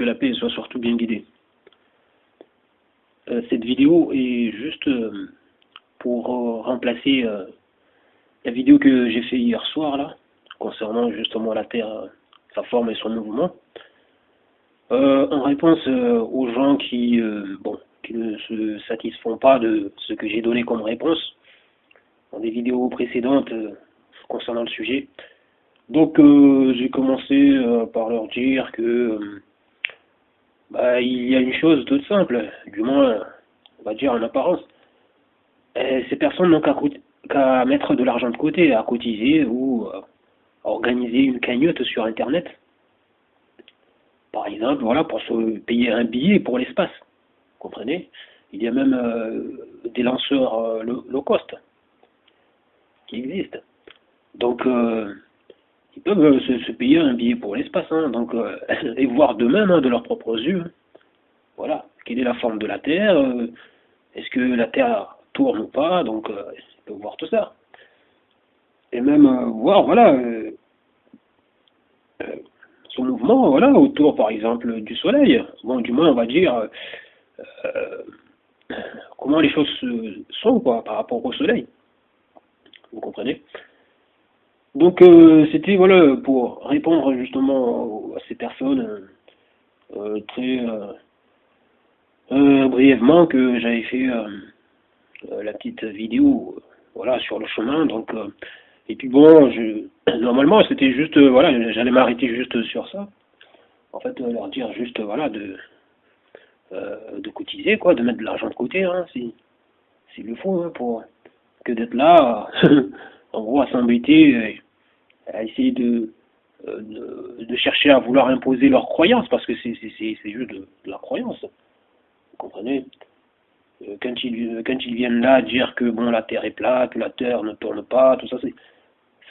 que la paix soit surtout bien guidée. Cette vidéo est juste pour remplacer la vidéo que j'ai fait hier soir là, concernant justement la Terre, sa forme et son mouvement. En réponse aux gens qui ne se satisfont pas de ce que j'ai donné comme réponse dans des vidéos précédentes concernant le sujet. Donc j'ai commencé par leur dire que il y a une chose toute simple, du moins on va dire en apparence. Ces personnes n'ont qu'à mettre de l'argent de côté, à cotiser ou à organiser une cagnotte sur Internet, par exemple, voilà, pour se payer un billet pour l'espace. Vous comprenez? Il y a même des lanceurs low cost qui existent. Donc, ils peuvent se payer un billet pour l'espace, hein, donc, et voir d'eux-mêmes, hein, de leurs propres yeux. Voilà, quelle est la forme de la Terre, est-ce que la Terre tourne ou pas, donc ils peuvent voir tout ça. Et même voir, voilà, son mouvement, voilà, autour, par exemple, du Soleil. Bon, du moins, on va dire euh, comment les choses sont, quoi, par rapport au Soleil. Vous comprenez? Donc, c'était, voilà, pour répondre justement à ces personnes très brièvement que j'avais fait la petite vidéo, voilà, sur le chemin. Donc, et puis bon, normalement, c'était juste, voilà, j'allais m'arrêter juste sur ça. En fait, leur dire juste, voilà, de cotiser, quoi, de mettre de l'argent de côté, hein, s'il le faut, hein, pour que d'être là, en gros, à s'embêter, à essayer de chercher à vouloir imposer leurs croyances, parce que c'est juste de la croyance, vous comprenez? Quand ils viennent là dire que bon, la Terre est plate, la Terre ne tourne pas, tout ça, ce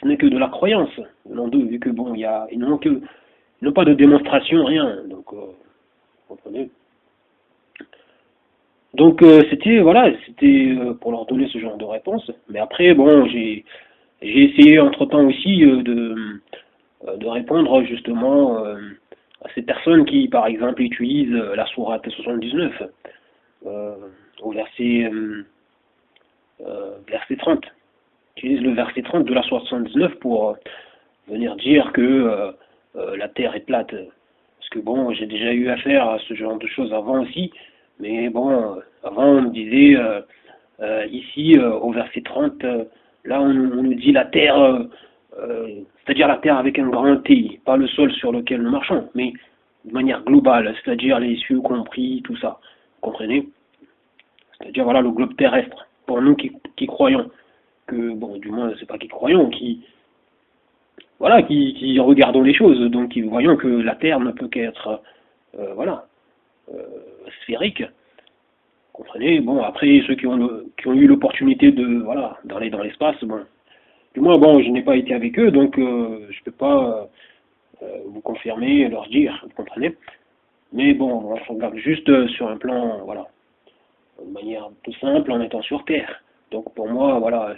n'est que de la croyance, venant d'eux, vu que bon, ils n'ont pas de démonstration, rien, donc, vous comprenez? Donc c'était pour leur donner ce genre de réponse. Mais après bon j'ai essayé entre-temps aussi de répondre justement à ces personnes qui par exemple utilisent la sourate 79 euh, au verset 30. Utilisent le verset 30 de la sourate 79 pour venir dire que la terre est plate. Parce que bon, j'ai déjà eu affaire à ce genre de choses avant aussi. Mais bon, avant on me disait ici au verset 30, là on nous dit la terre, c'est-à-dire la terre avec un grand T, pas le sol sur lequel nous marchons, mais de manière globale, c'est-à-dire les cieux compris, tout ça. Vous comprenez? C'est-à-dire voilà le globe terrestre. Pour nous qui croyons que, bon, du moins c'est pas qui croyons, qui regardons les choses, donc qui voyons que la Terre ne peut qu'être euh, sphérique. Comprenez? Bon, après, ceux qui ont eu l'opportunité d'aller dans l'espace, bon, du moins, bon, je n'ai pas été avec eux, donc je peux pas vous confirmer, leur dire, vous comprenez? Mais bon, on regarde juste sur un plan, voilà, de manière tout simple, en étant sur Terre. Donc pour moi, voilà,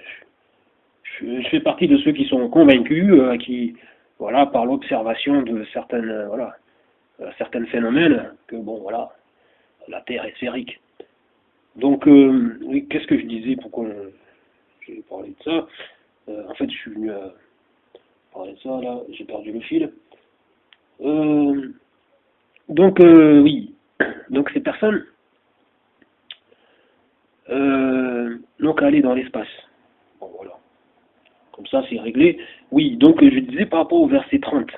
je fais partie de ceux qui sont convaincus, qui, voilà, par l'observation de certains phénomènes, que bon, voilà, la Terre est sphérique. Donc, oui, qu'est-ce que je disais, pourquoi j'ai parlé de ça? En fait, je suis venu à parler de ça, là, j'ai perdu le fil. Donc, oui, donc ces personnes n'ont qu'à aller dans l'espace. Bon, voilà, comme ça, c'est réglé. Oui, donc je disais par rapport au verset 30.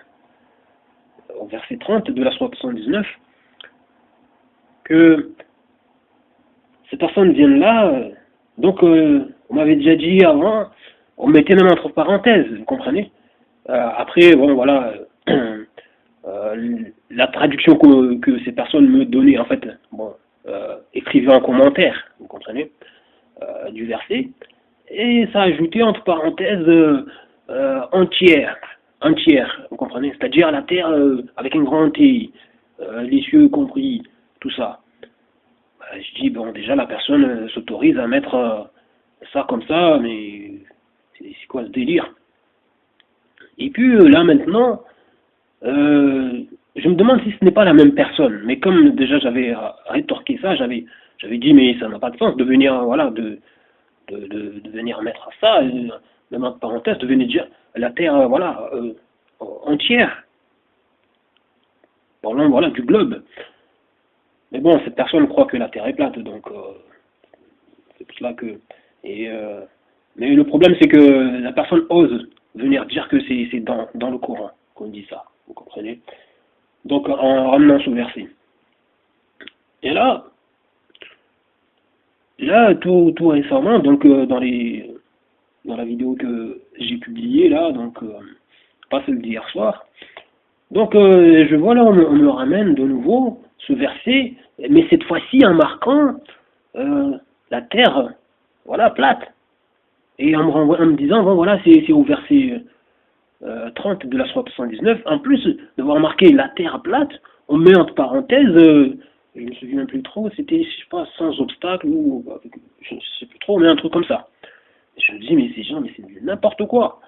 Au verset 30 de la sourate 79, que ces personnes viennent là, donc on m'avait déjà dit avant, on mettait même entre parenthèses, vous comprenez? Après, bon voilà, la traduction que ces personnes me donnaient, en fait, bon, écrivaient en commentaire, vous comprenez, du verset, et ça ajoutait entre parenthèses entière, vous comprenez? C'est-à-dire la terre avec un grand T, les cieux compris, tout ça. Je dis, bon, déjà, la personne s'autorise à mettre ça comme ça, mais c'est quoi ce délire? Et puis là, maintenant, je me demande si ce n'est pas la même personne. Mais comme déjà j'avais rétorqué ça, j'avais dit mais ça n'a pas de sens de venir voilà de venir mettre ça, même entre parenthèses, de venir dire la Terre voilà entière, parlons voilà du globe. Mais bon, cette personne croit que la Terre est plate, donc c'est pour cela que et mais le problème c'est que la personne ose venir dire que c'est dans le Coran qu'on dit ça, vous comprenez? Donc en ramenant ce verset. Et là tout récemment, donc dans la vidéo que j'ai publiée là, donc pas celle d'hier soir. Donc je vois là on me ramène de nouveau ce verset, mais cette fois-ci en marquant la terre, voilà plate, et en me disant bon voilà c'est au verset 30 de la sourate 79. En plus d'avoir marqué la terre plate, on met entre parenthèses, je ne me souviens plus trop, c'était je sais pas sans obstacle ou je ne sais plus trop, mais un truc comme ça. Et je me dis mais ces gens mais c'est n'importe quoi.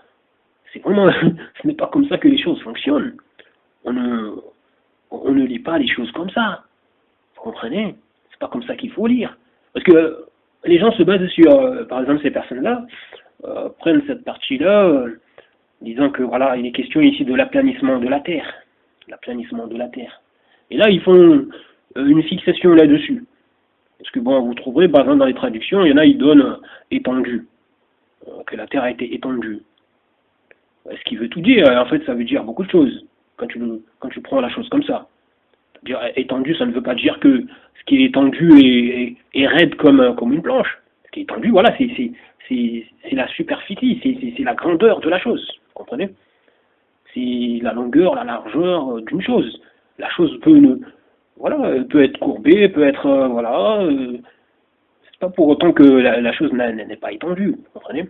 C'est vraiment ce n'est pas comme ça que les choses fonctionnent. On ne on ne lit pas les choses comme ça. Vous comprenez? C'est pas comme ça qu'il faut lire. Parce que les gens se basent sur, par exemple, ces personnes-là, prennent cette partie-là, disant que voilà, il est question ici de l'aplanissement de la Terre. L'aplanissement de la Terre. Et là, ils font une fixation là-dessus. Parce que bon, vous trouverez, par exemple, dans les traductions, il y en a, ils donnent étendu. Que la Terre a été étendue. Ce qui veut tout dire, en fait, ça veut dire beaucoup de choses. Quand tu prends la chose comme ça. Dire étendu, ça ne veut pas dire que ce qui est étendu est raide comme une planche. Ce qui est étendu, voilà, c'est la superficie, c'est la grandeur de la chose. Vous comprenez? C'est la longueur, la largeur d'une chose. La chose voilà, peut être courbée, peut être, voilà. C'est pas pour autant que la chose n'est pas étendue. Vous comprenez?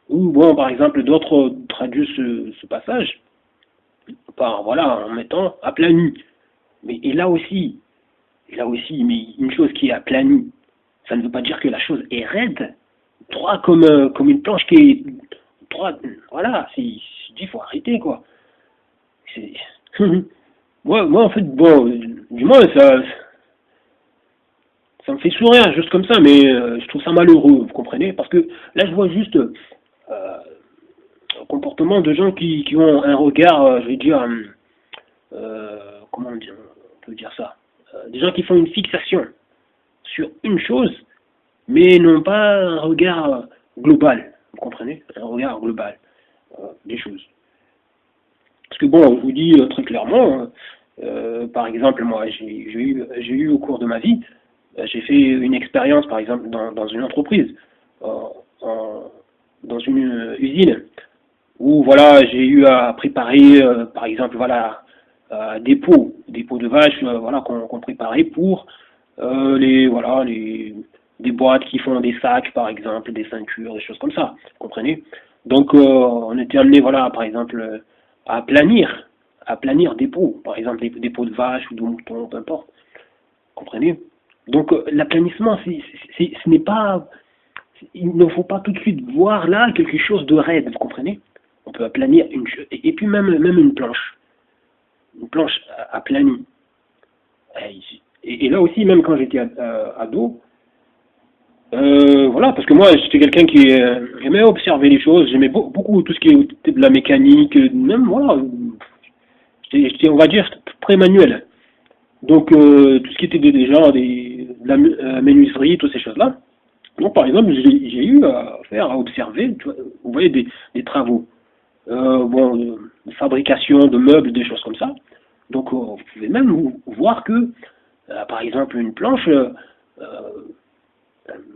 Ou bon, par exemple, d'autres traduisent ce passage par, voilà, en mettant aplani. Mais mais une chose qui est aplanie, ça ne veut pas dire que la chose est raide, droit comme une planche qui est droite. Voilà, il faut arrêter quoi. C'est- moi en fait, bon, du moins ça me fait sourire juste comme ça, mais je trouve ça malheureux, vous comprenez? Parce que là je vois juste un comportement de gens qui ont un regard, je vais dire, comment on peut dire ça? Des gens qui font une fixation sur une chose, mais non pas un regard global. Vous comprenez? Un regard global des choses. Parce que bon, je vous dis très clairement, par exemple, moi, j'ai eu au cours de ma vie, j'ai fait une expérience, par exemple, dans une entreprise, euh, en- dans une usine, où voilà, j'ai eu à préparer, par exemple, voilà, des pots de vache, voilà, qu'on préparait pour voilà, des boîtes qui font des sacs, par exemple, des ceintures, des choses comme ça. Vous comprenez? Donc, on était amené, voilà, par exemple, à planir des pots, par exemple, des pots de vache ou de mouton, peu importe. Vous comprenez? Donc, l'aplanissement, ce n'est pas, il ne faut pas tout de suite voir là quelque chose de raide, vous comprenez? On peut aplanir et puis même une planche aplanie. Et là aussi, même quand j'étais ado, voilà, parce que moi j'étais quelqu'un qui aimait observer les choses, j'aimais beaucoup tout ce qui était de la mécanique, même voilà, on va dire très manuel. Donc tout ce qui était déjà de la menuiserie, toutes ces choses-là. Donc par exemple, j'ai eu à observer, tu vois, vous voyez, des travaux, bon, de fabrication de meubles, des choses comme ça. Donc vous pouvez même voir que, par exemple, une planche,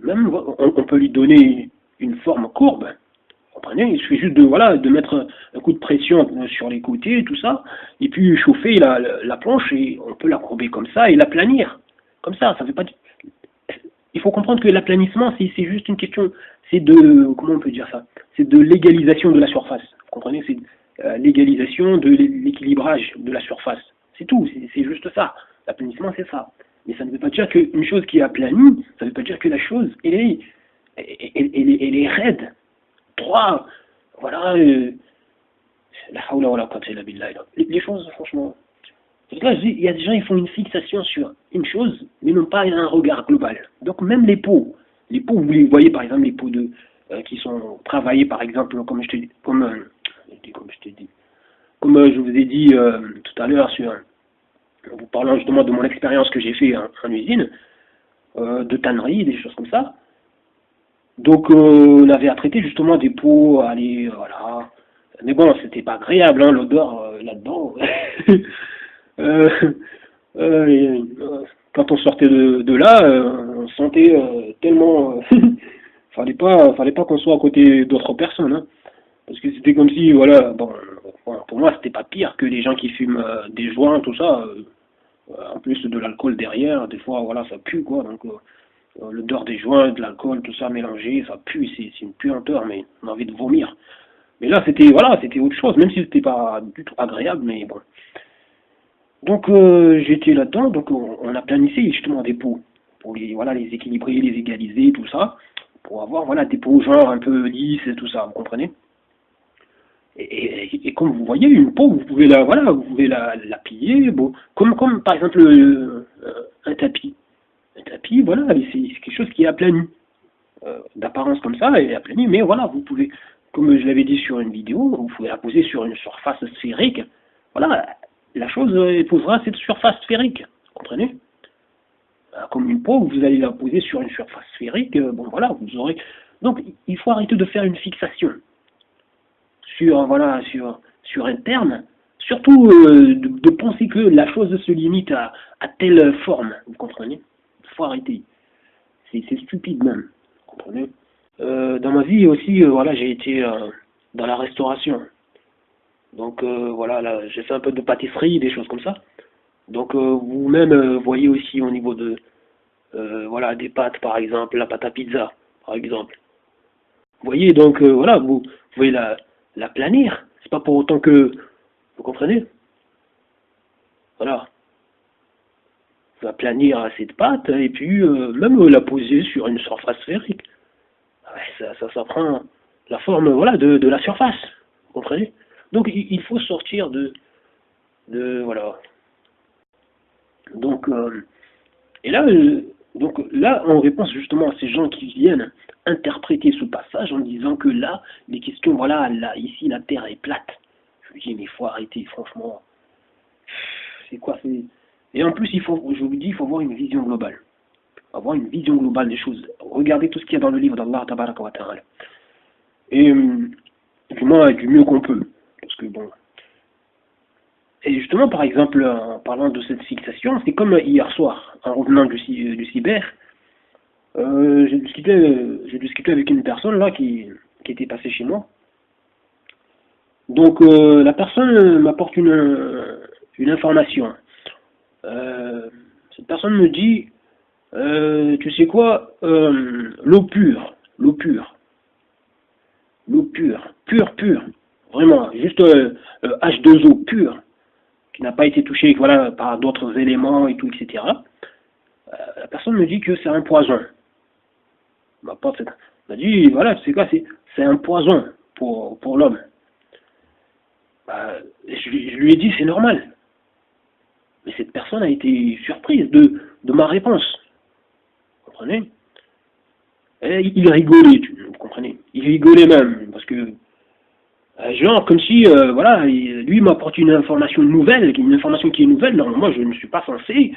même on peut lui donner une forme courbe. Vous comprenez? Il suffit juste de voilà de mettre un coup de pression sur les côtés, tout ça, et puis chauffer la planche et on peut la courber comme ça et l'aplanir. Comme ça fait pas. Il faut comprendre que l'aplanissement, c'est juste une question, c'est de comment on peut dire ça? C'est de l'égalisation de la surface. Vous comprenez? C'est l'égalisation de l'équilibrage de la surface. C'est tout, c'est juste ça. L'aplanissement, c'est ça. Mais ça ne veut pas dire qu'une chose qui est aplanie, ça ne veut pas dire que la chose, elle est raide, droit. Voilà. La hawla wa la quwwata illa billah. Les choses, franchement, Là, il y a des gens, ils font une fixation sur une chose, mais non pas un regard global. Donc même les pots, vous voyez par exemple les pots qui sont travaillés par exemple, comme je te dis, comme je vous ai dit tout à l'heure en vous parlant justement de mon expérience que j'ai fait en usine, de tannerie, des choses comme ça. Donc on avait à traiter justement des pots, allez, voilà. Mais bon, c'était pas agréable, hein, l'odeur là-dedans. Euh, quand on sortait de là, on sentait tellement. Fallait pas qu'on soit à côté d'autres personnes, hein. Parce que c'était comme si, voilà, bon, voilà, pour moi, c'était pas pire que les gens qui fument des joints, tout ça. En plus de l'alcool derrière, des fois, voilà, ça pue, quoi. Donc, l'odeur des joints, de l'alcool, tout ça mélangé, ça pue, c'est une puanteur, mais on a envie de vomir. Mais là, c'était, voilà, c'était autre chose, même si c'était pas du tout agréable, mais bon. Donc, j'étais là-dedans, donc on a planifié justement des pots pour les, voilà, les équilibrer, les égaliser, tout ça, pour avoir, voilà, des pots genre un peu lisses et tout ça, vous comprenez? Et comme vous voyez, une peau, vous pouvez la, voilà, vous pouvez la plier, bon, comme par exemple un tapis. Un tapis, voilà, c'est quelque chose qui est aplani, d'apparence comme ça, et aplani, mais voilà, vous pouvez, comme je l'avais dit sur une vidéo, vous pouvez la poser sur une surface sphérique. Voilà, la chose posera cette surface sphérique, vous comprenez? Comme une peau, vous allez la poser sur une surface sphérique, bon voilà, vous aurez. Donc il faut arrêter de faire une fixation sur voilà sur un terme, surtout de penser que la chose se limite à telle forme, vous comprenez? Il faut arrêter. C'est stupide même, vous comprenez? Dans ma vie aussi, voilà, j'ai été dans la restauration. Donc voilà, là, j'ai fait un peu de pâtisserie, des choses comme ça. Donc vous-même voyez aussi au niveau de voilà des pâtes par exemple, la pâte à pizza par exemple. Vous voyez donc voilà, vous pouvez la planir. C'est pas pour autant que vous comprenez. Voilà, vous la planir cette pâte et puis même la poser sur une surface sphérique. Ouais, ça prend la forme voilà de la surface. Vous comprenez. Donc il faut sortir de voilà. Donc et là, donc là, on répond justement à ces gens qui viennent interpréter ce passage en disant que là, les questions, voilà, là, ici, la Terre est plate. Je me dis, mais il faut arrêter, franchement. C'est quoi c'est... Et en plus, je vous dis, il faut avoir une vision globale. Avoir une vision globale des choses. Regardez tout ce qu'il y a dans le livre d'Allah, tabaraka wa ta'ala. Et du moins, du mieux qu'on peut. Parce que bon. Et justement, par exemple, en parlant de cette fixation, c'est comme hier soir, en revenant du cyber, j'ai discuté avec une personne là qui était passée chez moi. Donc la personne m'apporte une information. Cette personne me dit, tu sais quoi, l'eau pure, vraiment, juste H2O pure, qui n'a pas été touchée voilà, par d'autres éléments et tout, etc. La personne me dit que c'est un poison. On a dit, voilà, tu sais quoi, c'est un poison pour l'homme. Je lui ai dit, c'est normal. Mais cette personne a été surprise de ma réponse. Vous comprenez? Et il rigolait, vous comprenez? Il rigolait même, parce que, genre, comme si, voilà, lui m'apporte une information nouvelle, une information qui est nouvelle, normalement, je ne suis pas censé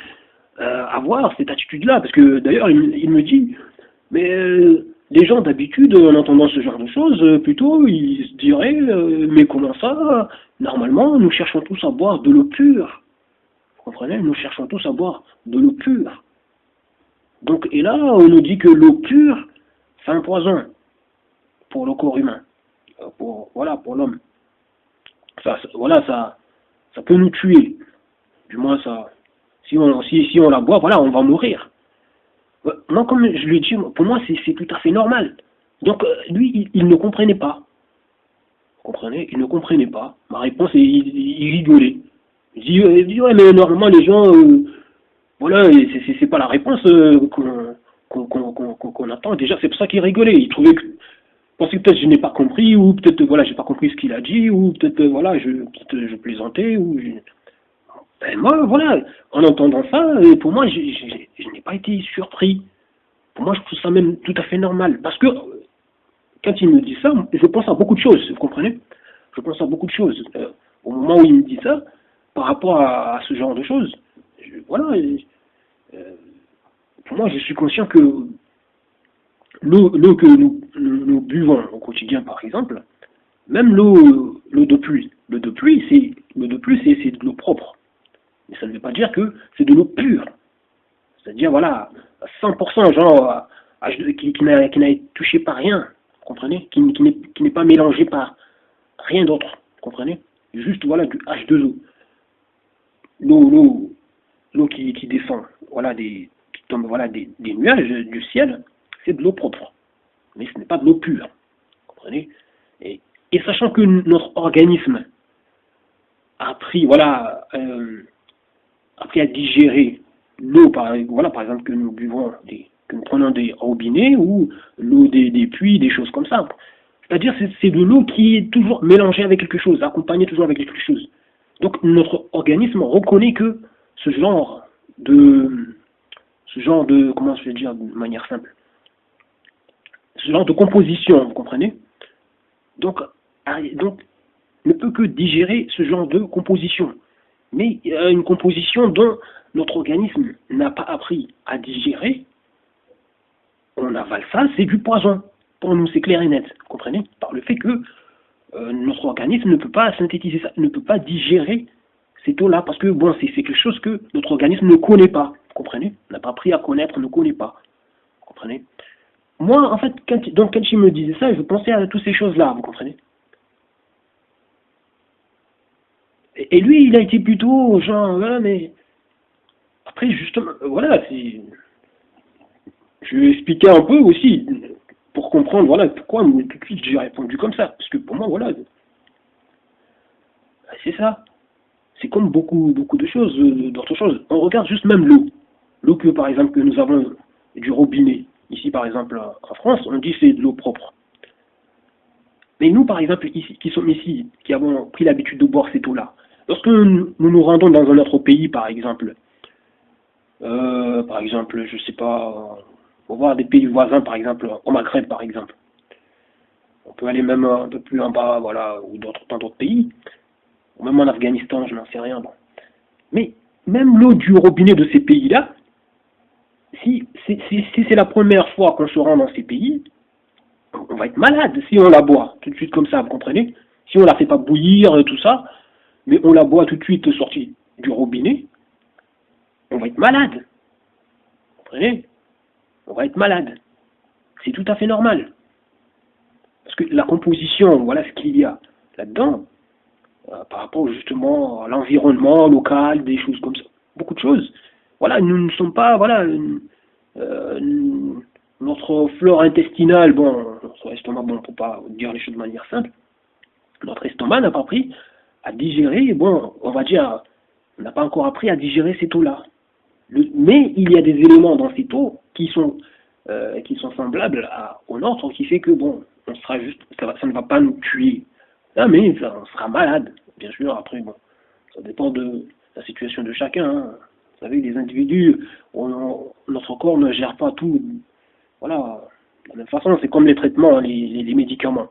avoir cette attitude-là, parce que, d'ailleurs, il me dit, mais les gens d'habitude, en entendant ce genre de choses, plutôt, ils se diraient, mais comment ça? Normalement, nous cherchons tous à boire de l'eau pure. Vous comprenez? Nous cherchons tous à boire de l'eau pure. Donc, et là, on nous dit que l'eau pure, c'est un poison pour le corps humain. Voilà, pour l'homme. Voilà, ça peut nous tuer. Du moins, ça, si on la boit, voilà, on va mourir. Moi, comme je lui ai dit, pour moi, c'est tout à fait normal. Donc, lui, il ne comprenait pas. Vous comprenez? Il ne comprenait pas. Ma réponse, il rigolait. Il dit, ouais, mais normalement, les gens, voilà, c'est pas la réponse qu'on attend. Déjà, c'est pour ça qu'il rigolait. Il trouvait que, pensait que peut-être je n'ai pas compris, ou peut-être, voilà, j'ai pas compris ce qu'il a dit, ou peut-être, voilà, je plaisantais, ou Ben, moi, voilà, en entendant ça, pour moi, je n'ai pas été surpris. Pour moi, je trouve ça même tout à fait normal. Parce que quand il me dit ça, je pense à beaucoup de choses, vous comprenez? Je pense à beaucoup de choses. Au moment où il me dit ça, par rapport à ce genre de choses, voilà, euh, pour moi, je suis conscient que l'eau que nous buvons au quotidien, par exemple, même l'eau de pluie, l'eau de pluie, c'est de l'eau propre. Mais ça ne veut pas dire que c'est de l'eau pure. C'est-à-dire, voilà, à 100%, genre, qui n'a été touché par rien, vous comprenez? Qui n'est pas mélangé par rien d'autre, vous comprenez? Juste, voilà, du H2O. L'eau, l'eau, l'eau qui descend, voilà, qui tombe, voilà, des nuages du ciel, c'est de l'eau propre. Mais ce n'est pas de l'eau pure, vous comprenez? Et, et sachant que notre organisme a appris, voilà, appris à digérer l'eau, voilà, par exemple, que nous buvons, que nous prenons des robinets ou l'eau des puits, des choses comme ça. C'est-à-dire c'est de l'eau qui est toujours mélangée avec quelque chose, accompagnée toujours avec quelque chose. Donc notre organisme reconnaît que ce genre de, comment je vais dire de manière simple, ce genre de composition, vous comprenez? Donc ne peut que digérer ce genre de composition. Mais une composition dont notre organisme n'a pas appris à digérer, on avale ça, c'est du poison. Pour nous, c'est clair et net, vous comprenez? Par le fait que notre organisme ne peut pas synthétiser ça, ne peut pas digérer cette eau-là, parce que bon, c'est quelque chose que notre organisme ne connaît pas, vous comprenez? On n'a pas appris à connaître, ne connaît pas, vous comprenez? Moi, en fait, quand il me disait ça, je pensais à toutes ces choses-là, vous comprenez? Et lui, il a été plutôt genre, voilà, mais après, justement, voilà, je lui ai expliqué un peu aussi, pour comprendre, voilà, pourquoi tout de suite j'ai répondu comme ça. Parce que pour moi, voilà, c'est ça. C'est comme beaucoup de choses, d'autres choses. On regarde juste même l'eau. L'eau que, par exemple, que nous avons du robinet. Ici, par exemple, en France, on dit c'est de l'eau propre. Mais nous, par exemple, ici, qui sommes ici, qui avons pris l'habitude de boire cette eau-là, lorsque nous rendons dans un autre pays, par exemple, je sais pas, on va voir des pays voisins, par exemple, au Maghreb, par exemple. On peut aller même un peu plus en bas, voilà, ou dans d'autres pays, ou même en Afghanistan, je n'en sais rien. Bon. Mais même l'eau du robinet de ces pays-là, si c'est la première fois qu'on se rend dans ces pays, on va être malade si on la boit tout de suite comme ça, vous comprenez? Si on la fait pas bouillir, tout ça, mais on la boit tout de suite sortie du robinet, on va être malade. Vous comprenez? On va être malade. C'est tout à fait normal. Parce que la composition, voilà ce qu'il y a là-dedans, par rapport justement à l'environnement local, des choses comme ça, beaucoup de choses. Voilà, nous ne sommes pas, voilà, euh, notre flore intestinale, bon, notre estomac, bon, pour pas dire les choses de manière simple, notre estomac n'a pas appris à digérer, bon, on va dire, on n'a pas encore appris à digérer cette eau-là. Mais il y a des éléments dans cette eau qui sont semblables au nôtre, qui fait que, bon, on sera juste, ça ne va pas nous tuer. Ah, mais on sera malade, bien sûr. Après, bon, ça dépend de la situation de chacun. Hein. Vous savez, les individus, notre corps ne gère pas tout. Voilà, de la même façon, c'est comme les traitements, les médicaments.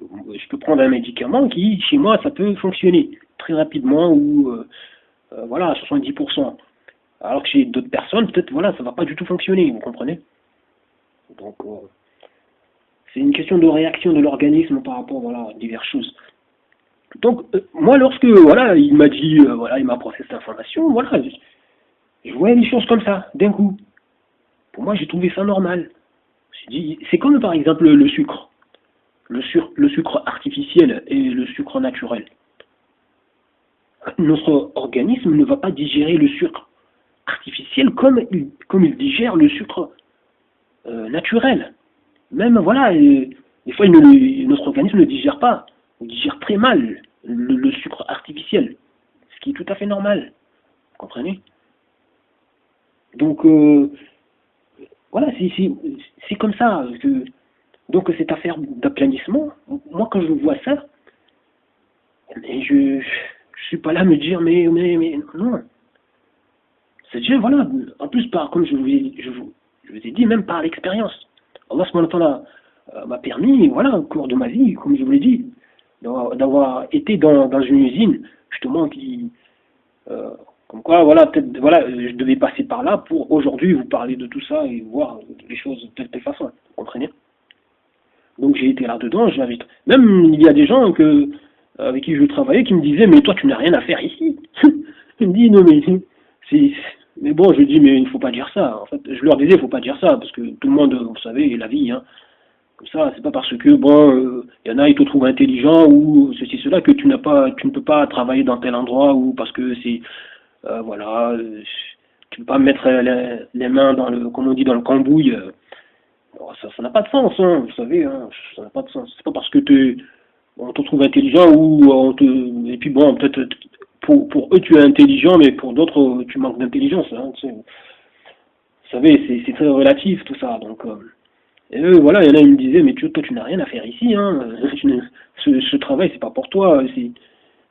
Je peux prendre un médicament qui, chez moi, ça peut fonctionner très rapidement ou voilà, à 70%. Alors que chez d'autres personnes, peut-être, voilà, ça va pas du tout fonctionner, vous comprenez? Donc, c'est une question de réaction de l'organisme par rapport, voilà, à diverses choses. Donc, moi, lorsque, voilà, il m'a dit, voilà, il m'a apporté cette information, voilà, je voyais les choses comme ça, d'un coup. Pour moi, j'ai trouvé ça normal. J'ai dit, c'est comme, par exemple, le sucre. Le sucre artificiel et le sucre naturel. Notre organisme ne va pas digérer le sucre artificiel comme il digère le sucre naturel. Même, voilà, des fois, notre organisme ne digère pas. Il digère très mal le sucre artificiel. Ce qui est tout à fait normal. Vous comprenez? Donc, voilà, c'est comme ça. Donc, cette affaire d'aplanissement, moi, quand je vois ça, et Je suis pas là à me dire, mais, non. C'est déjà, voilà, en plus, comme je vous ai dit, même par l'expérience. Allah subhanahu wa ta'ala m'a permis, voilà, au cours de ma vie, comme je vous l'ai dit, d'avoir été dans une usine, justement, euh, comme quoi, voilà, peut-être, voilà, je devais passer par là pour aujourd'hui vous parler de tout ça et voir les choses de telle façon. Vous comprenez? Donc j'ai été là-dedans, j'avais. Même il y a des gens avec qui je travaillais qui me disaient, mais toi tu n'as rien à faire ici. Ils me disent, non mais c'est. Mais bon, je dis, mais il faut pas dire ça. En fait, je leur disais, il faut pas dire ça, parce que tout le monde, vous savez, la vie, hein. Comme ça, c'est pas parce que, bon, il y en a, ils te trouvent intelligent ou ceci, cela, que tu ne peux pas travailler dans tel endroit ou parce que c'est, voilà, tu peux pas mettre les mains dans le, comme on dit, dans le cambouis. Ça n'a pas de sens, hein, vous savez, hein, ça n'a pas de sens. C'est pas parce que on te trouve intelligent ou et puis bon, peut-être pour eux tu es intelligent, mais pour d'autres tu manques d'intelligence. Hein, tu sais. Vous savez, c'est très relatif tout ça. Donc, et eux, voilà, il y en a qui me disaient, mais toi tu n'as rien à faire ici. Hein, ce travail c'est pas pour toi.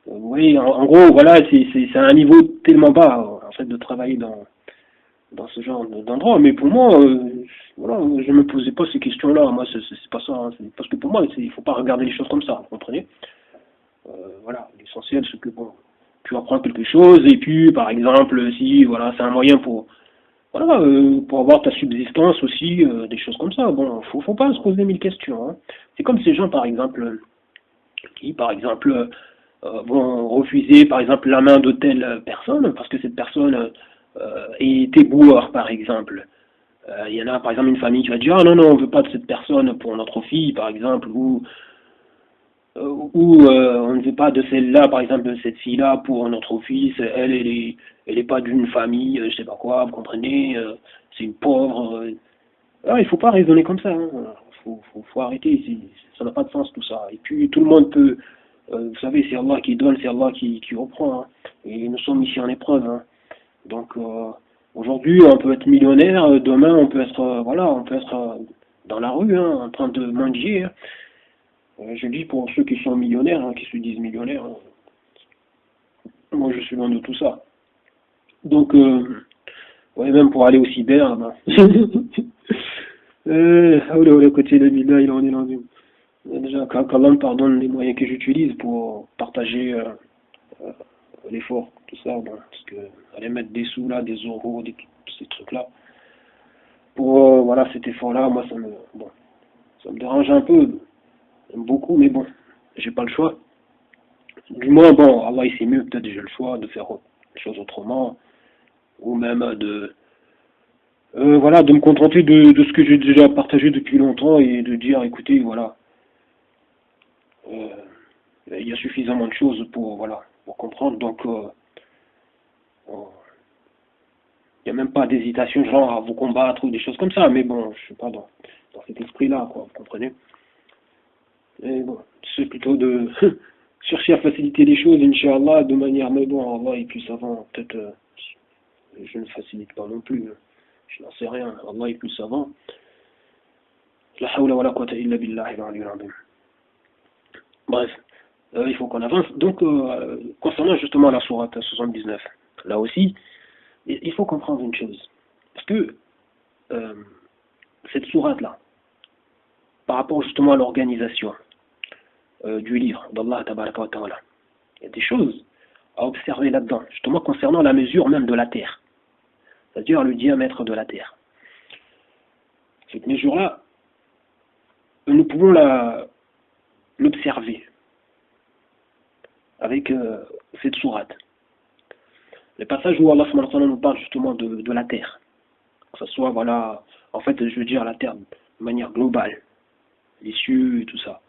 Oui, en gros, voilà, c'est un niveau tellement bas en fait de travailler dans ce genre d'endroit. Mais pour moi, voilà, je me posais pas ces questions-là. Moi, c'est pas ça. Hein. Parce que pour moi, il faut pas regarder les choses comme ça. Vous comprenez? Voilà, l'essentiel, c'est que bon, tu apprends quelque chose et puis, par exemple, si voilà, c'est un moyen pour voilà, pour avoir ta subsistance aussi, des choses comme ça. Bon, faut pas se poser mille questions. Hein. C'est comme ces gens, par exemple, qui, par exemple, vont refuser, par exemple, la main de telle personne parce que cette personne est éboueur, par exemple. Il y en a, par exemple, une famille qui va dire, ah non, non, on veut pas de cette personne pour notre fille, par exemple, ou on ne veut pas de celle-là, par exemple, de cette fille-là pour notre fils, elle est pas d'une famille, je sais pas quoi, vous comprenez, c'est une pauvre. Ah, il faut pas raisonner comme ça, hein. Faut arrêter, ça n'a pas de sens tout ça. Et puis tout le monde peut, vous savez, c'est Allah qui donne, c'est Allah qui reprend, hein. Et nous sommes ici en épreuve, hein. Donc aujourd'hui on peut être millionnaire, demain on peut être, voilà, on peut être dans la rue, hein, en train de mendier, hein. Je dis pour ceux qui sont millionnaires, hein, qui se disent millionnaires, hein. Moi je suis loin de tout ça. Donc, ouais, même pour aller au cyber, ben. Hawla wala quwwata illa billah, il en est l'azim. Déjà, qu'Allah me pardonne les moyens que j'utilise pour partager euh, l'effort, tout ça, bon, parce que aller mettre des sous là, des euros, ces trucs là, pour voilà cet effort là, moi bon, ça me dérange un peu, beaucoup, mais bon, j'ai pas le choix. Du moins, bon, Allah il sait mieux, peut-être j'ai le choix de faire les choses autrement, ou même voilà, de me contenter de ce que j'ai déjà partagé depuis longtemps et de dire, écoutez, voilà, euh, il y a suffisamment de choses pour, voilà, pour comprendre, donc il n'y a même pas d'hésitation, genre à vous combattre ou des choses comme ça, mais bon, je suis pas dans cet esprit-là, quoi, vous comprenez. Et bon, c'est plutôt de chercher à faciliter les choses, Inch'Allah, de manière, mais bon, Allah est plus savant, peut-être, je ne facilite pas non plus, hein. Je n'en sais rien, Allah est plus savant. La hawla wa la quwwata illa billahi al-aliyyil azim. Bref, il faut qu'on avance. Donc, concernant justement la sourate 79, là aussi, il faut comprendre une chose. Parce que euh, cette sourate-là, par rapport justement à l'organisation du livre d'Allah Tabaraka wa Ta'ala, il y a des choses à observer là-dedans, justement concernant la mesure même de la Terre, c'est-à-dire le diamètre de la Terre. Cette mesure-là, nous pouvons l'observer avec cette sourate. Les passages où Allah nous parle justement de la terre, que ce soit, voilà, en fait, je veux dire la terre de manière globale, les cieux et tout ça,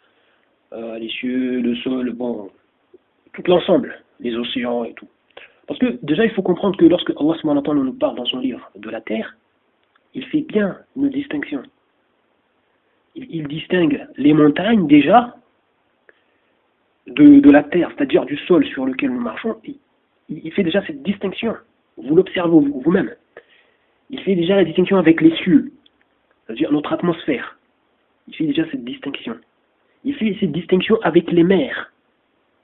les cieux, le sol, bon, tout l'ensemble, les océans et tout. Parce que déjà, il faut comprendre que lorsque Allah nous parle dans son livre de la terre, il fait bien une distinction. Il distingue les montagnes déjà de la terre, c'est-à-dire du sol sur lequel nous marchons. Il fait déjà cette distinction. Vous l'observez vous-même. Il fait déjà la distinction avec les cieux, c'est-à-dire notre atmosphère. Il fait déjà cette distinction. Il fait cette distinction avec les mers.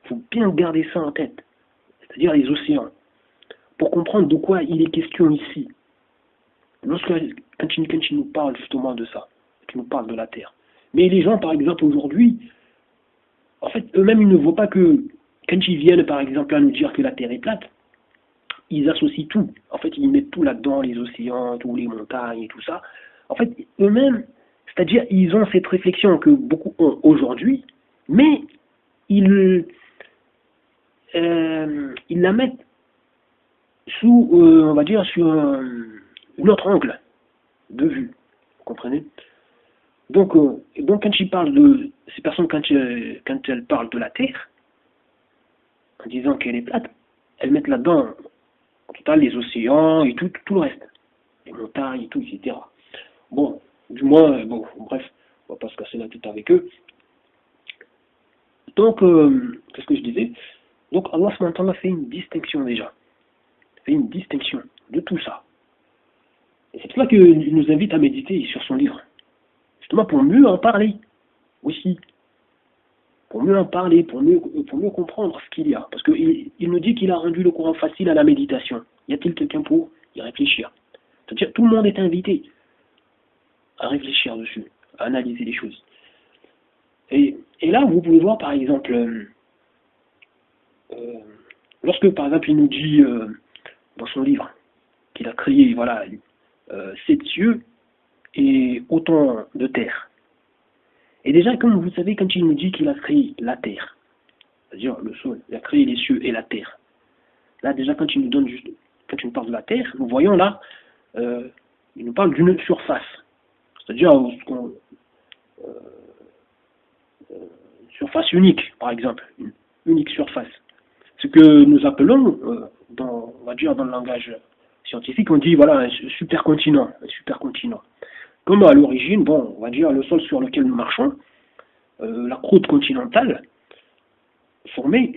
Il faut bien garder ça en tête. c'est-à-dire les océans, pour comprendre de quoi il est question ici. Quand il nous parle justement de ça, qu'il nous parle de la Terre. Mais les gens, par exemple, aujourd'hui, en fait, eux-mêmes, ils ne voient pas que, quand ils viennent, par exemple, à nous dire que la Terre est plate, ils associent tout. En fait, ils mettent tout là-dedans, les océans, tous les montagnes et tout ça. En fait, eux-mêmes, c'est-à-dire, ils ont cette réflexion que beaucoup ont aujourd'hui, mais ils la mettent sous, on va dire, sur un autre angle de vue. Vous comprenez? Donc quand ils parlent de ces personnes, quand elles parlent de la Terre, en disant qu'elle est plate, elles mettent là-dedans, en total, les océans et tout le reste, les montagnes et tout, etc. Bon, du moins, bon, bref, on va pas se casser la tête avec eux. Donc, qu'est-ce que je disais? Donc, Allah a fait une distinction déjà. Fait une distinction de tout ça. Et c'est pour ça qu'il nous invite à méditer sur son livre. Justement pour mieux en parler aussi. Pour mieux en parler, pour mieux comprendre ce qu'il y a. Parce qu'il nous dit qu'il a rendu le Coran facile à la méditation. Y a-t-il quelqu'un pour y réfléchir? C'est-à-dire tout le monde est invité à réfléchir dessus, à analyser les choses. Et là, vous pouvez voir par exemple, lorsque par exemple il nous dit dans son livre qu'il a créé, voilà, 7 cieux et autant de terre. Et déjà, comme vous savez, quand il nous dit qu'il a créé la terre, c'est-à-dire le sol, il a créé les cieux et la terre. Là, déjà, quand il nous parle de la terre, nous voyons là, il nous parle d'une surface, c'est-à-dire surface unique, par exemple, une unique surface. Ce que nous appelons, on va dire dans le langage scientifique, on dit voilà un supercontinent. Comme à l'origine, bon, on va dire le sol sur lequel nous marchons, la croûte continentale, formait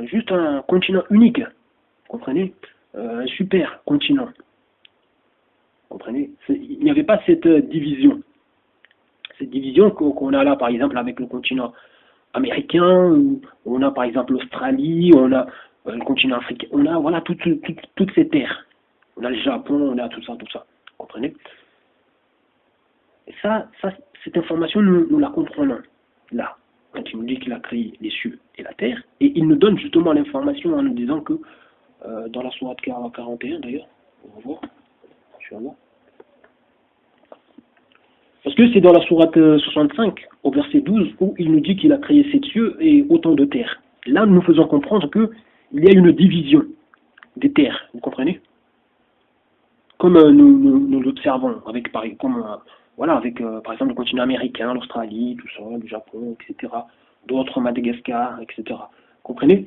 juste un continent unique, vous comprenez, un super continent, vous comprenez. Il n'y avait pas cette division qu'on a là, par exemple, avec le continent américain, où on a par exemple l'Australie, on a le continent africain, on a voilà toutes ces terres. On a le Japon, on a tout ça, vous comprenez. Et ça, cette information, nous la comprenons là, quand il nous dit qu'il a créé les cieux et la terre, et il nous donne justement l'information en nous disant que, dans la sourate 41 d'ailleurs, on va voir, Inch'Allah. Parce que c'est dans la sourate 65, au verset 12, où il nous dit qu'il a créé 7 cieux et autant de terres. Là, nous faisons comprendre qu'il y a une division des terres, vous comprenez? Comme nous l'observons avec, par exemple, le continent américain, l'Australie, tout ça, le Japon, etc. D'autres, Madagascar, etc. Vous comprenez?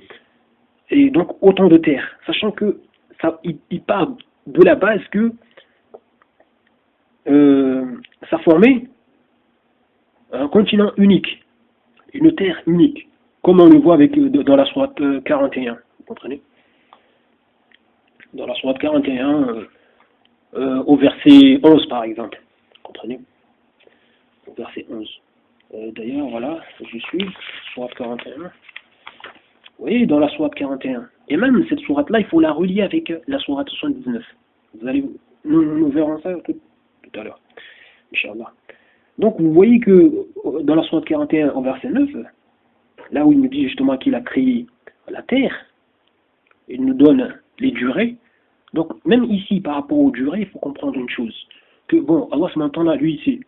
Et donc, autant de terres. Sachant que il part de la base que ça formait un continent unique, une terre unique, comme on le voit dans la sourate 41, vous comprenez? Dans la sourate 41, au verset 11 par exemple, vous comprenez? Au verset 11. D'ailleurs, voilà, je suis, sourate 41. Vous voyez, dans la sourate 41. Et même cette sourate-là, il faut la relier avec la sourate 79. Nous verrons ça tout à l'heure, Inch'Allah. Donc vous voyez que dans la sourate 41 en verset 9, là où il nous dit justement qu'il a créé la terre, il nous donne les durées. Donc même ici par rapport aux durées, il faut comprendre une chose, que bon, Allah ce matin-là, lui, c'est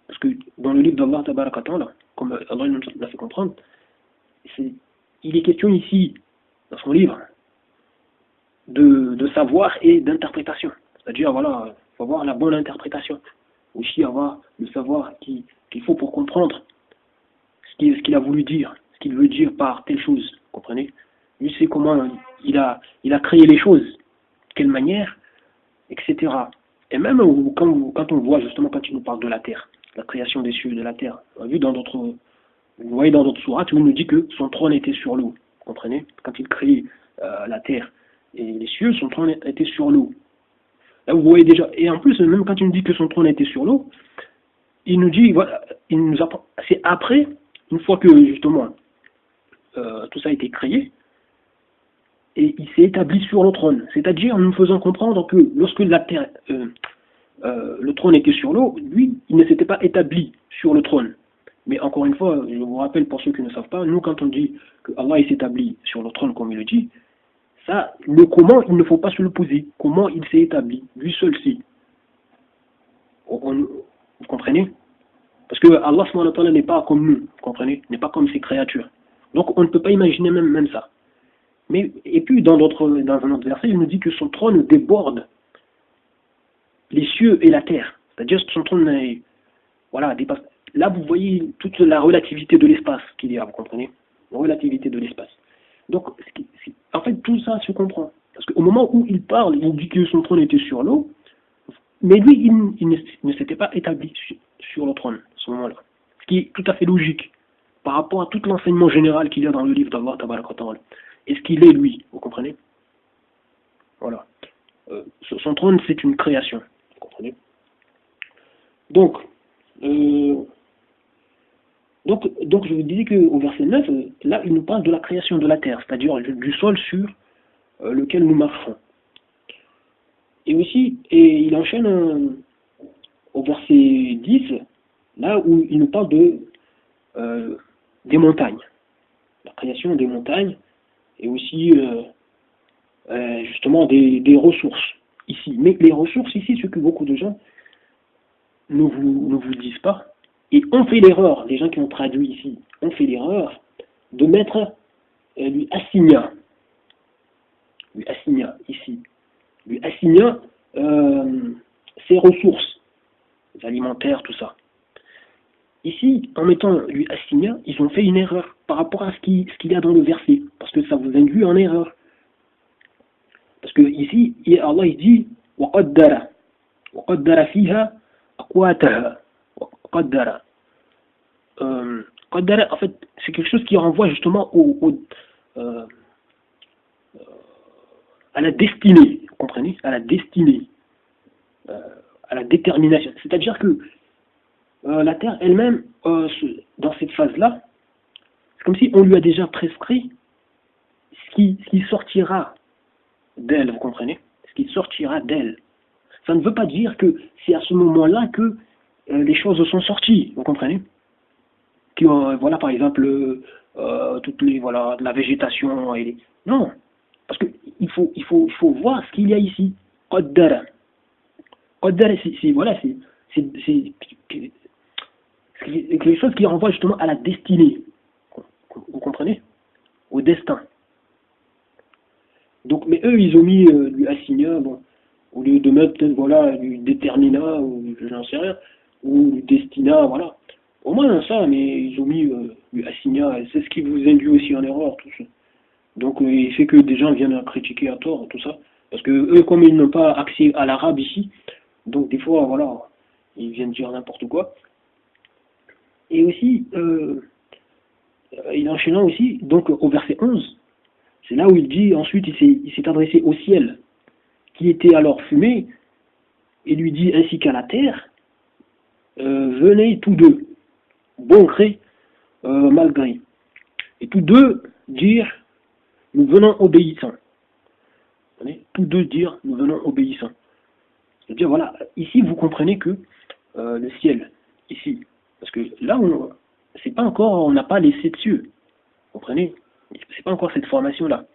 parce que dans le livre d'Allah Tabaraka Ta'ala, comme Allah nous l'a fait comprendre, il est question ici, dans son livre, de savoir et d'interprétation. C'est-à-dire, voilà, il faut avoir la bonne interprétation. Aussi avoir le savoir qu'il faut pour comprendre ce qu'il a voulu dire, ce qu'il veut dire par telle chose, vous comprenez? Lui sait comment il a créé les choses, de quelle manière, etc. Et même quand on voit justement quand il nous parle de la terre, la création des cieux et de la terre, on a vu vous voyez dans d'autres sourates où il nous dit que son trône était sur l'eau, vous comprenez? Quand il crée la terre et les cieux, son trône était sur l'eau. Là, vous voyez déjà, et en plus, même quand il nous dit que son trône était sur l'eau, il nous dit, voilà, il nous apprend, c'est après, une fois que justement tout ça a été créé, et il s'est établi sur le trône. C'est-à-dire en nous faisant comprendre que lorsque la terre, le trône était sur l'eau, lui, il ne s'était pas établi sur le trône. Mais encore une fois, je vous rappelle pour ceux qui ne savent pas, nous quand on dit que Allah s'établit sur le trône comme il le dit, ça, le comment, il ne faut pas se le poser. Comment il s'est établi, lui seul si. Vous comprenez? Parce que Allah subhanahu wa ta'ala n'est pas comme nous, vous comprenez? N'est pas comme ses créatures. Donc on ne peut pas imaginer même ça. Mais, et puis dans un autre verset, il nous dit que son trône déborde les cieux et la terre. C'est-à-dire que son trône voilà, dépasse. Là, vous voyez toute la relativité de l'espace qu'il y a, vous comprenez? La relativité de l'espace. Donc, en fait, tout ça se comprend. Parce qu'au moment où il parle, il dit que son trône était sur l'eau, mais lui, il ne s'était pas établi sur le trône à ce moment-là. Ce qui est tout à fait logique par rapport à tout l'enseignement général qu'il y a dans le livre d'Allah Tabaraka wa Ta'ala. Et ce qu'il est, lui, vous comprenez? Voilà. Son trône, c'est une création. Vous comprenez? Donc, je vous disais qu'au verset 9, là, il nous parle de la création de la terre, c'est-à-dire du sol sur lequel nous marchons. Et aussi, il enchaîne au verset 10, là où il nous parle des montagnes, la création des montagnes, et aussi justement des ressources ici. Mais les ressources ici, ce que beaucoup de gens ne vous disent pas, et ont fait l'erreur, les gens qui ont traduit ici, ont fait l'erreur de mettre lui assigna ici, lui assigna ses ressources alimentaires, tout ça. Ici, en mettant lui assigna, ils ont fait une erreur par rapport à ce qu'il y a dans le verset, parce que ça vous induit en erreur. Parce que ici, Allah il dit وَقَدَّرَ فِيهَا أَقْوَاتَهَا وَقَدَّرَ قَدَّرَ, en fait, c'est quelque chose qui renvoie justement à la destinée, vous comprenez? À la destinée, à la détermination. C'est-à-dire que la Terre elle-même, dans cette phase-là, c'est comme si on lui a déjà prescrit ce qui sortira d'elle, vous comprenez? Ce qui sortira d'elle. Ça ne veut pas dire que c'est à ce moment-là que les choses sont sorties, vous comprenez? Voilà, par exemple, toutes les, voilà, de la végétation. Non, parce que il faut voir ce qu'il y a ici. Qaddara. Qaddara, c'est quelque chose qui renvoie justement à la destinée. Vous comprenez? Au destin. Donc, mais eux, ils ont mis du assigna, bon, au lieu de mettre peut-être voilà, du détermina, ou j'en sais rien, ou du destina, voilà. Au moins ça, mais ils ont mis du assigna, c'est ce qui vous induit aussi en erreur, tout ça. Donc, il fait que des gens viennent critiquer à tort, tout ça. Parce que eux, comme ils n'ont pas accès à l'arabe ici, donc des fois, voilà, ils viennent dire n'importe quoi. Et aussi, il enchaînant aussi, donc au verset 11, c'est là où il dit, ensuite il s'est adressé au ciel, qui était alors fumé, et lui dit ainsi qu'à la terre, venez tous deux, bon gré, mal gré. Et tous deux dire, nous venons obéissants. Tous deux dire, nous venons obéissants. C'est-à-dire, voilà, ici vous comprenez que le ciel, ici, parce que là, c'est pas encore, on n'a pas les 7 cieux, vous comprenez? C'est pas encore cette formation-là.